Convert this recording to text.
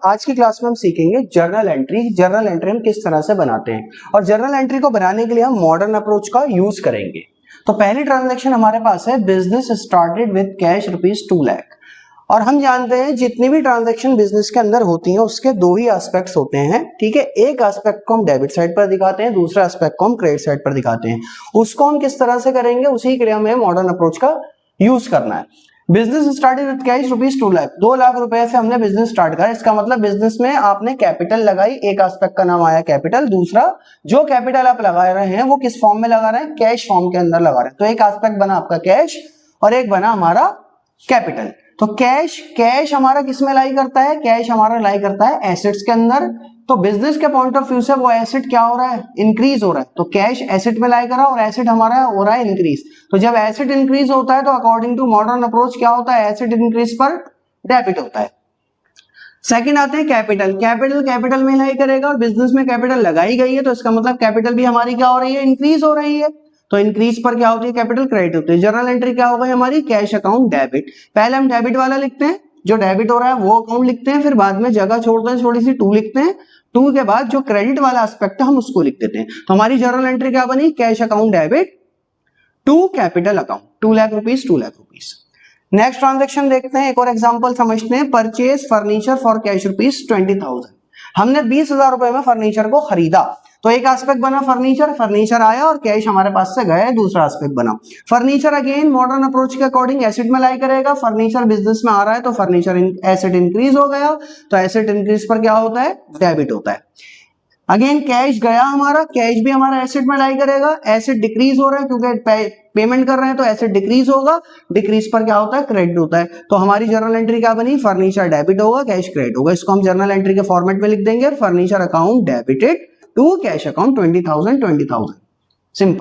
आज की क्लास में हम सीखेंगे जर्नल एंट्री। जर्नल एंट्री हम किस तरह से बनाते हैं और जर्नल एंट्री को बनाने के लिए हम मॉडर्न अप्रोच का यूज करेंगे। तो पहली ट्रांजैक्शन हमारे पास है business started with cash ₹2 lakh. और हम जानते हैं जितनी भी ट्रांजैक्शन बिजनेस के अंदर होती हैं उसके दो ही एस्पेक्ट्स होते हैं, ठीक है। एक एस्पेक्ट को हम डेबिट साइड पर दिखाते हैं, दूसरा एस्पेक्ट को हम क्रेडिट साइड पर दिखाते हैं। उसको हम किस तरह से करेंगे, उसी के लिए हमें मॉडर्न अप्रोच का यूज करना है। Business started with cash ₹2 lakh, 2 lakh रुपए से हमने बिजनेस स्टार्ट करा। इसका मतलब बिजनेस में आपने कैपिटल लगाई, एक एस्पेक्ट का नाम आया कैपिटल। दूसरा जो कैपिटल आप लगा रहे हैं वो किस फॉर्म में लगा रहे हैं, कैश फॉर्म के अंदर लगा रहे हैं। तो एक एस्पेक्ट बना आपका कैश और एक बना हमारा कैपिटल। तो कैश हमारा किस में लाई करता है, कैश हमारा लाई करता है एसेट्स के अंदर। तो बिजनेस के पॉइंट ऑफ व्यू से वो एसेट क्या हो रहा है, इंक्रीज हो रहा है। तो कैश एसेट में लाई करा और एसेट हमारा हो रहा है इंक्रीज। तो जब एसेट इंक्रीज होता है तो अकॉर्डिंग टू मॉडर्न अप्रोच क्या होता है, एसेट इंक्रीज पर डेबिट होता है। सेकंड आते हैं कैपिटल। कैपिटल में लाई करेगा और बिजनेस में कैपिटल लगाई गई है तो इसका मतलब कैपिटल भी हमारी क्या हो रही है, इंक्रीज हो रही है। तो इंक्रीज पर क्या होती है, कैपिटल क्रेडिट होती है। जर्नल एंट्री क्या होगा हमारी, कैश अकाउंट डेबिट। पहले हम डेबिट वाला लिखते हैं, जो डेबिट हो रहा है वो अकाउंट लिखते हैं, फिर बाद में जगह छोड़ते हैं थोड़ी सी, 2 लिखते हैं। 2 के बाद जो क्रेडिट वाला एस्पेक्ट है हम उसको लिख देते हैं। तो हमारी जर्नल एंट्री क्या बनी, cash account debit to capital account, ₹2 lakh. Next transaction देखते हैं, एक और एग्जांपल समझते हैं। Purchase furniture for cash ₹20,000। हमने 20,000 रुपए में फर्नीचर को खरीदा। तो एक एस्पेक्ट बना फर्नीचर आया और कैश हमारे पास से गया, दूसरा एस्पेक्ट बना। फर्नीचर अगेन मॉडर्न अप्रोच के अकॉर्डिंग एसेट में लाई करेगा। फर्नीचर बिजनेस में आ रहा है तो फर्नीचर एसेट इंक्रीज हो गया। तो एसेट इंक्रीज पर क्या होता है, डेबिट होता है। अगेन कैश गया हमारा, कैश भी हमारा एसेट में लाई करेगा। एसेट डिक्रीज हो रहा है क्योंकि पेमेंट कर रहे हैं तो एसेट डिक्रीज होगा। डिक्रीज पर क्या होता है, क्रेडिट होता है। तो हमारी जर्नल एंट्री क्या बनी, फर्नीचर डेबिट होगा, कैश क्रेडिट होगा। इसको हम जर्नल एंट्री के फॉर्मेट में लिख देंगे, furniture account debited to cash account 20,000। Simple.